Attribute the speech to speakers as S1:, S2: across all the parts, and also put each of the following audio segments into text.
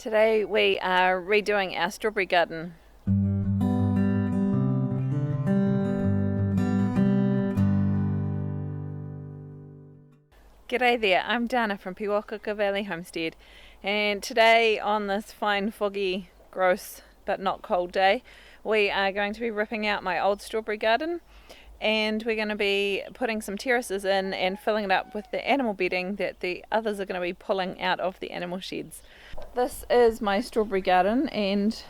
S1: Today we are redoing our strawberry garden. G'day there, I'm Dana from Piwakaka Valley Homestead, and today on this fine foggy, gross but not cold day we are going to be ripping out my old strawberry garden, and we're going to be putting some terraces in and filling it up with the animal bedding that the others are going to be pulling out of the animal sheds. This is my strawberry garden, and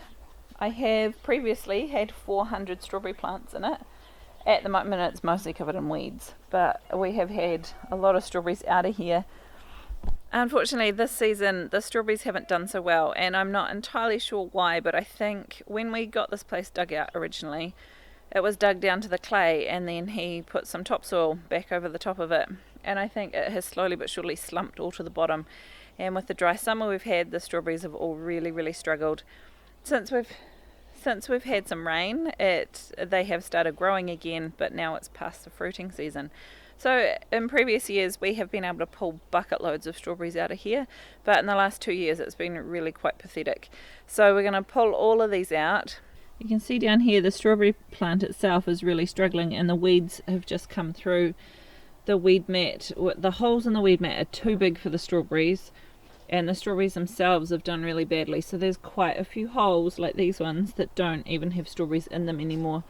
S1: I have previously had 400 strawberry plants in it. At the moment it's mostly covered in weeds, but we have had a lot of strawberries out of here. Unfortunately this season the strawberries haven't done so well, and I'm not entirely sure why, but I think when we got this place dug out originally, it was dug down to the clay and then he put some topsoil back over the top of it, and I think it has slowly but surely slumped all to the bottom. And with the dry summer we've had, the strawberries have all really struggled. Since we've had some rain, they have started growing again, but now it's past the fruiting season. So in previous years we have been able to pull bucket loads of strawberries out of here, but in the last 2 years it's been really quite pathetic. So we're going to pull all of these out. You can see down here the strawberry plant itself is really struggling, and the weeds have just come through the weed mat. The holes in the weed mat are too big for the strawberries, and the strawberries themselves have done really badly, so there's quite a few holes like these ones that don't even have strawberries in them anymore.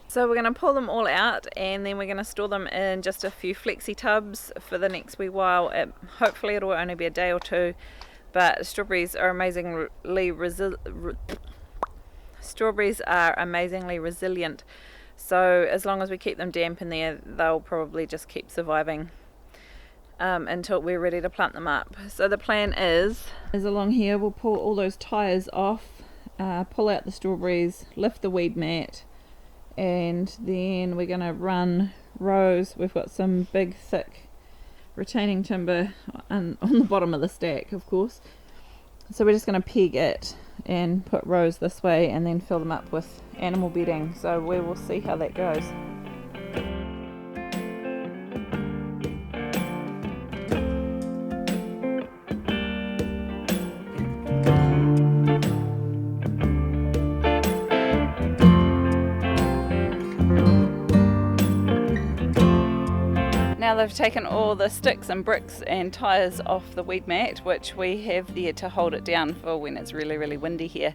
S1: So we're going to pull them all out, and then we're going to store them in just a few flexi tubs for the next wee while. Hopefully it'll only be a day or two, but strawberries are amazingly resilient, so as long as we keep them damp in there they'll probably just keep surviving until we're ready to plant them up. So the plan is along here we'll pull all those tires off, pull out the strawberries, lift the weed mat, and then we're going to run rows. We've got some big thick retaining timber on the bottom of the stack, of course, so we're just going to peg it and put rows this way and then fill them up with animal bedding. So we will see how that goes. Now they've taken all the sticks and bricks and tyres off the weed mat, which we have there to hold it down for when it's really windy here.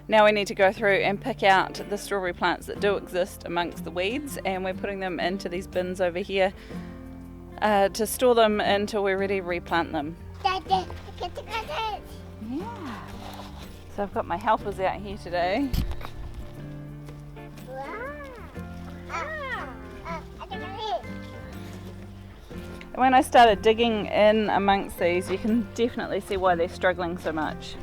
S1: Now we need to go through and pick out the strawberry plants that do exist amongst the weeds, and we're putting them into these bins over here to store them until we're ready to replant them. Yeah. So I've got my helpers out here today. When I started digging in amongst these, you can definitely see why they're struggling so much.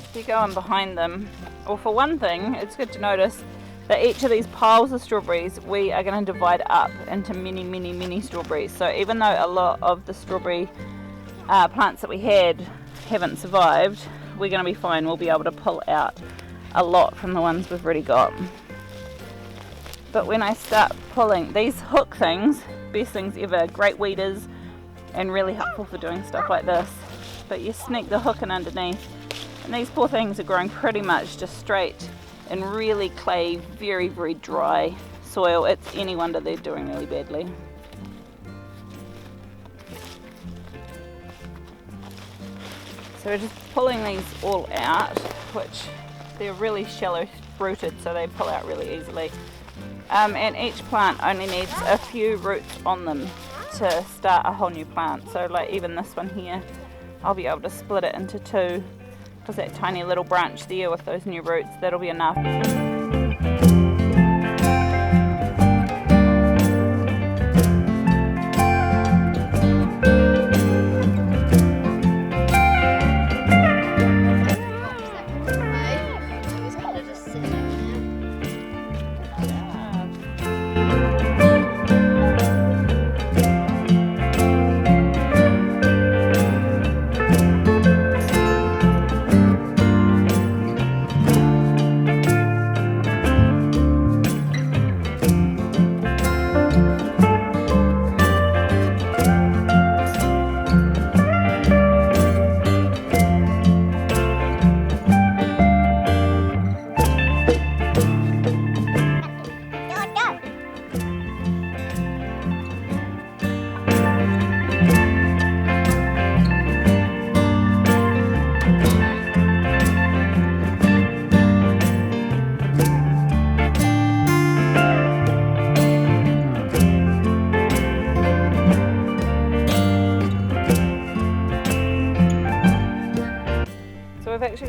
S1: If you go in behind them, well, for one thing, it's good to notice that each of these piles of strawberries we are going to divide up into many strawberries. So even though a lot of the strawberry plants that we had haven't survived, we're going to be fine. We'll be able to pull out a lot from the ones we've already got. But when I start pulling these hook things, best things ever, great weeders and really helpful for doing stuff like this. But you sneak the hook in underneath, and these poor things are growing pretty much just straight in really clay, very dry soil. It's any wonder they're doing really badly. So we're just pulling these all out, which they're really shallow rooted, so they pull out really easily. And each plant only needs a few roots on them to start a whole new plant. So like even this one here, I'll be able to split it into two, because that tiny little branch there with those new roots, that'll be enough.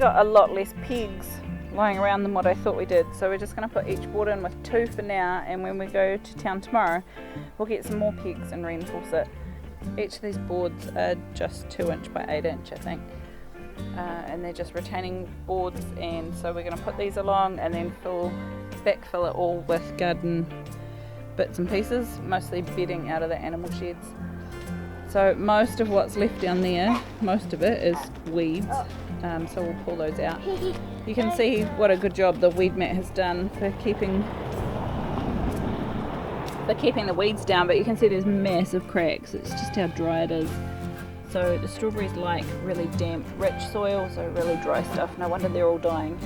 S1: got a lot less pegs lying around than what I thought we did, so we're just going to put each board in with 2 for now, and when we go to town tomorrow we'll get some more pegs and reinforce it. Each of these boards are just 2 inch by 8 inch I think, and they're just retaining boards, and so we're going to put these along and then backfill it all with garden bits and pieces, mostly bedding out of the animal sheds. So most of what's left down there, most of it is weeds, so we'll pull those out. You can see what a good job the weed mat has done for keeping the weeds down, but you can see there's massive cracks. It's just how dry it is. So the strawberries like really damp, rich soil, so really dry stuff. No wonder they're all dying.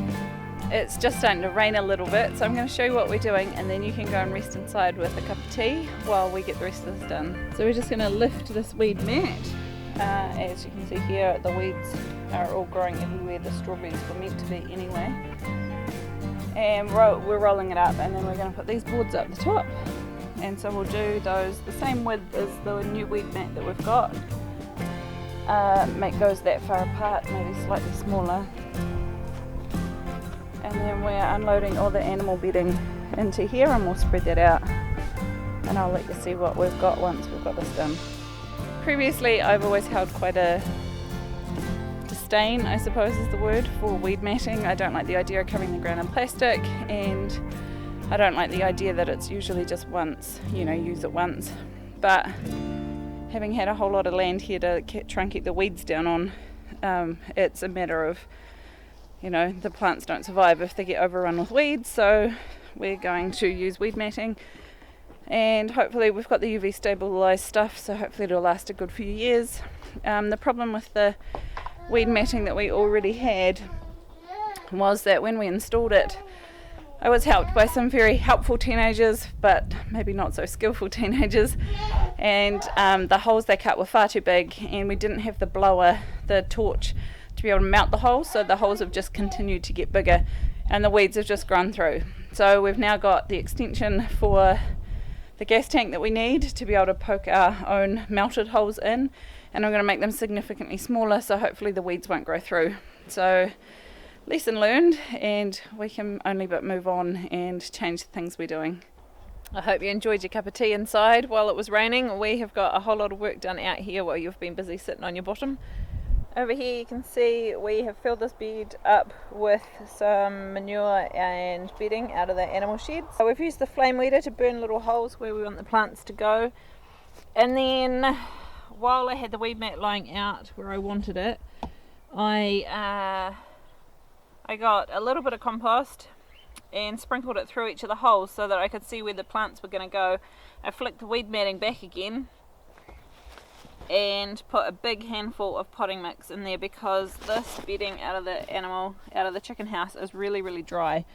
S1: It's just starting to rain a little bit, so I'm going to show you what we're doing, and then you can go and rest inside with a cup of tea while we get the rest of this done. So we're just going to lift this weed mat. As you can see here, the weeds are all growing everywhere the strawberries were meant to be anyway. And we're rolling it up, and then we're going to put these boards up the top. And so we'll do those the same width as the new weed mat that we've got. Make those that far apart, maybe slightly smaller. And then we're unloading all the animal bedding into here, and we'll spread that out. And I'll let you see what we've got once we've got this done. Previously I've always held quite a disdain, I suppose is the word, for weed matting. I don't like the idea of covering the ground in plastic, and I don't like the idea that it's usually just once, use it once. But having had a whole lot of land here to try and keep the weeds down on, it's a matter of, the plants don't survive if they get overrun with weeds, so we're going to use weed matting. And hopefully we've got the UV stabilised stuff, so hopefully it'll last a good few years. The problem with the weed matting that we already had was that when we installed it, I was helped by some very helpful teenagers, but maybe not so skillful teenagers, and the holes they cut were far too big, and we didn't have the torch to be able to mount the holes, so the holes have just continued to get bigger and the weeds have just grown through. So we've now got the extension for the gas tank that we need to be able to poke our own melted holes in, and I'm going to make them significantly smaller, so hopefully the weeds won't grow through. So lesson learned, and we can only but move on and change the things we're doing. I hope you enjoyed your cup of tea inside while it was raining. We have got a whole lot of work done out here while you've been busy sitting on your bottom. Over here you can see we have filled this bed up with some manure and bedding out of the animal sheds. So we've used the flame weeder to burn little holes where we want the plants to go. And then while I had the weed mat lying out where I wanted it, I got a little bit of compost and sprinkled it through each of the holes so that I could see where the plants were going to go. I flicked the weed matting back again and put a big handful of potting mix in there, because this bedding out of the chicken house is really, really dry,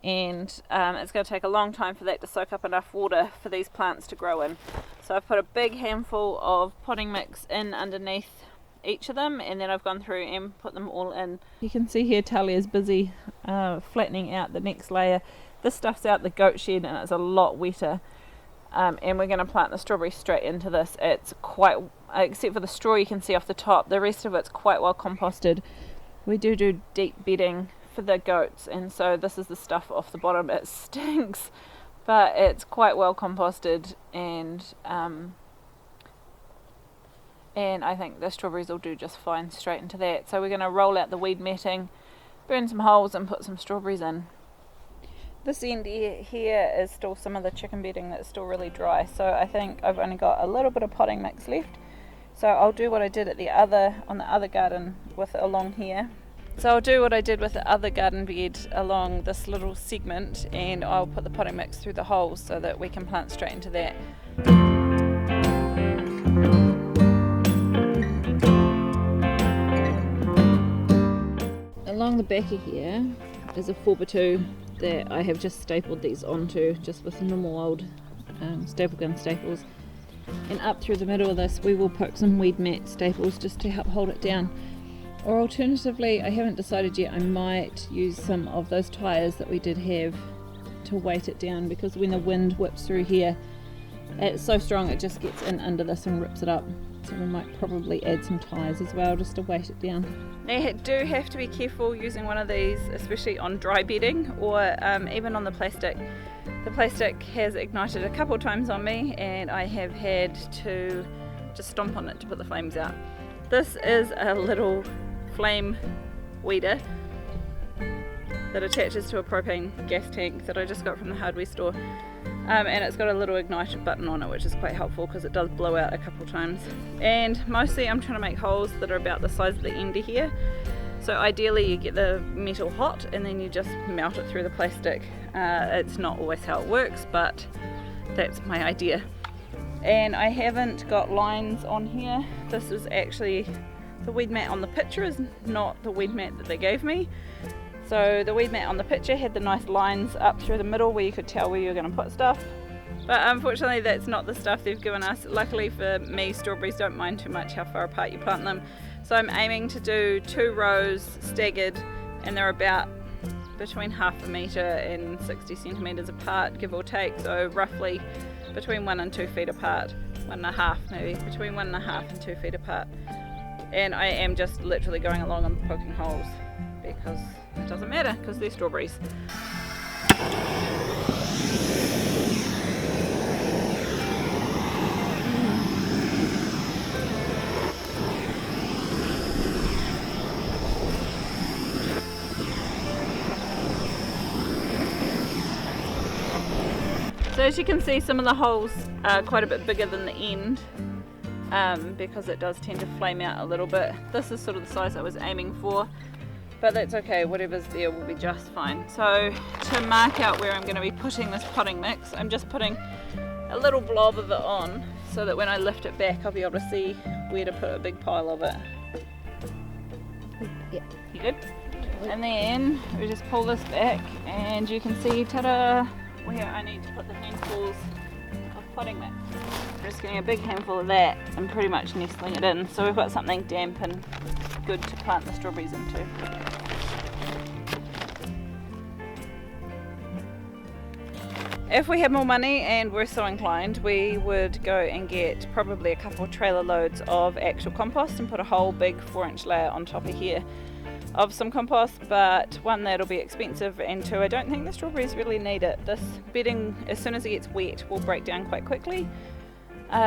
S1: and it's going to take a long time for that to soak up enough water for these plants to grow in. So I've put a big handful of potting mix in underneath each of them, and then I've gone through and put them all in. You can see here Talia's busy flattening out the next layer. This stuff's out the goat shed and it's a lot wetter, and we're going to plant the strawberries straight into this. It's quite, except for the straw you can see off the top, the rest of it's quite well composted. We do deep bedding for the goats, and so this is the stuff off the bottom. It stinks, but it's quite well composted, and I think the strawberries will do just fine straight into that. So we're going to roll out the weed matting, burn some holes and put some strawberries in. This end here is still some of the chicken bedding that's still really dry, so I think I've only got a little bit of potting mix left. So I'll do what I did on the other garden with it along here. So I'll do what I did with the other garden bed along this little segment, and I'll put the potting mix through the holes so that we can plant straight into that. Along the back of here is a 4x2 that I have just stapled these onto, just with some normal old staple gun staples. And up through the middle of this we will poke some weed mat staples just to help hold it down. Or alternatively, I haven't decided yet, I might use some of those tyres that we did have to weight it down, because when the wind whips through here it's so strong it just gets in under this and rips it up. So we might probably add some tyres as well just to weight it down. Now you do have to be careful using one of these, especially on dry bedding or even on the plastic. The plastic has ignited a couple times on me and I have had to just stomp on it to put the flames out. This is a little flame weeder that attaches to a propane gas tank that I just got from the hardware store. And it's got a little igniter button on it, which is quite helpful because it does blow out a couple times. And mostly I'm trying to make holes that are about the size of the ender here. So ideally you get the metal hot and then you just melt it through the plastic. It's not always how it works, but that's my idea. And I haven't got lines on here. This is actually the weed mat on the picture, is not the weed mat that they gave me. So the weed mat on the picture had the nice lines up through the middle where you could tell where you were going to put stuff. But unfortunately that's not the stuff they've given us. Luckily for me, strawberries don't mind too much how far apart you plant them. So I'm aiming to do 2 rows staggered, and they're about between 1/2 metre and 60 centimetres apart, give or take. So roughly between 1 and 2 feet apart. 1.5 maybe, between 1.5 and 2 feet apart. And I am just literally going along and poking holes because it doesn't matter because they're strawberries. So as you can see, some of the holes are quite a bit bigger than the end because it does tend to flame out a little bit. This is sort of the size I was aiming for, but that's okay, whatever's there will be just fine. So to mark out where I'm going to be putting this potting mix, I'm just putting a little blob of it on so that when I lift it back I'll be able to see where to put a big pile of it.
S2: Yeah.
S1: You good? And then we just pull this back and you can see, ta-da, where I need to put the handfuls of potting mix. I'm just getting a big handful of that and pretty much nestling it in, so we've got something damp and good to plant the strawberries into. If we had more money and were so inclined, we would go and get probably a couple of trailer loads of actual compost and put a whole big 4-inch layer on top of here of some compost, but 1, that'll be expensive, and 2, I don't think the strawberries really need it. This bedding, as soon as it gets wet, will break down quite quickly.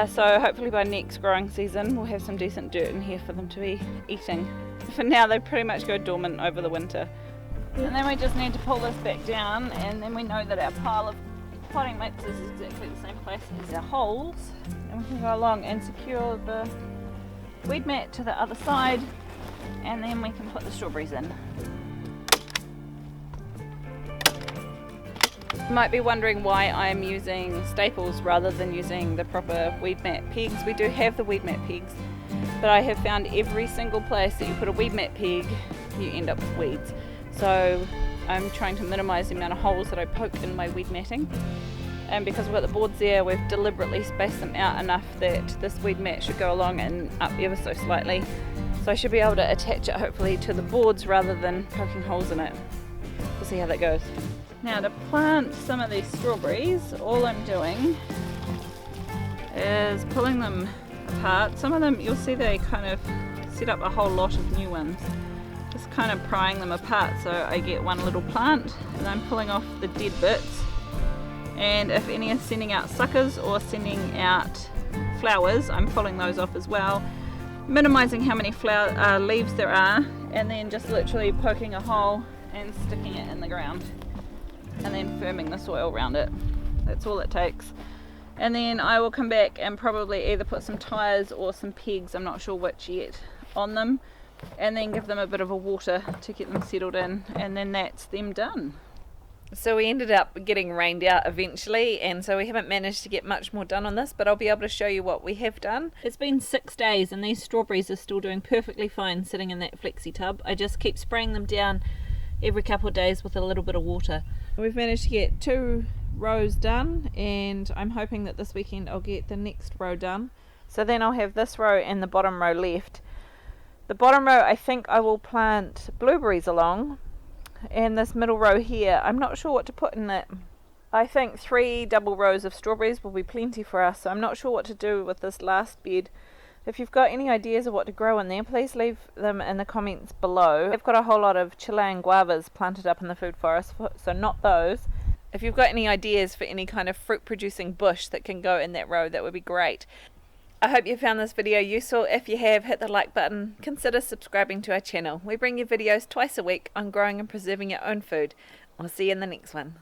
S1: So hopefully by next growing season we'll have some decent dirt in here for them to be eating. For now they pretty much go dormant over the winter. And then we just need to pull this back down, and then we know that our pile of potting mix is exactly the same place as our holes, and we can go along and secure the weed mat to the other side, and then we can put the strawberries in. You might be wondering why I'm using staples rather than using the proper weed mat pegs. We do have the weed mat pegs, but I have found every single place that you put a weed mat peg you end up with weeds. So I'm trying to minimise the amount of holes that I poke in my weed matting, and because we've got the boards there, we've deliberately spaced them out enough that this weed mat should go along and up ever so slightly. So I should be able to attach it hopefully to the boards rather than poking holes in it. We'll see how that goes. Now to plant some of these strawberries, all I'm doing is pulling them apart. Some of them, you'll see they kind of set up a whole lot of new ones. Just kind of prying them apart so I get one little plant, and I'm pulling off the dead bits. And if any are sending out suckers or sending out flowers, I'm pulling those off as well, minimizing how many leaves there are, and then just literally poking a hole and sticking it in the ground and then firming the soil around it. That's all it takes. And then I will come back and probably either put some tires or some pegs, I'm not sure which yet, on them, and then give them a bit of a water to get them settled in, and then that's them done. So we ended up getting rained out eventually, and so we haven't managed to get much more done on this, but I'll be able to show you what we have done. It's been 6 days and these strawberries are still doing perfectly fine sitting in that flexi tub. I just keep spraying them down every couple of days with a little bit of water. We've managed to get 2 rows done, and I'm hoping that this weekend I'll get the next row done. So then I'll have this row and the bottom row left. The bottom row I think I will plant blueberries along, and this middle row here, I'm not sure what to put in it. I think 3 double rows of strawberries will be plenty for us, so I'm not sure what to do with this last bed. If you've got any ideas of what to grow in there, please leave them in the comments below. I've got a whole lot of Chilean guavas planted up in the food forest, so not those. If you've got any ideas for any kind of fruit producing bush that can go in that row, that would be great. I hope you found this video useful. If you have, hit the like button. Consider subscribing to our channel. We bring you videos twice a week on growing and preserving your own food. I'll see you in the next one.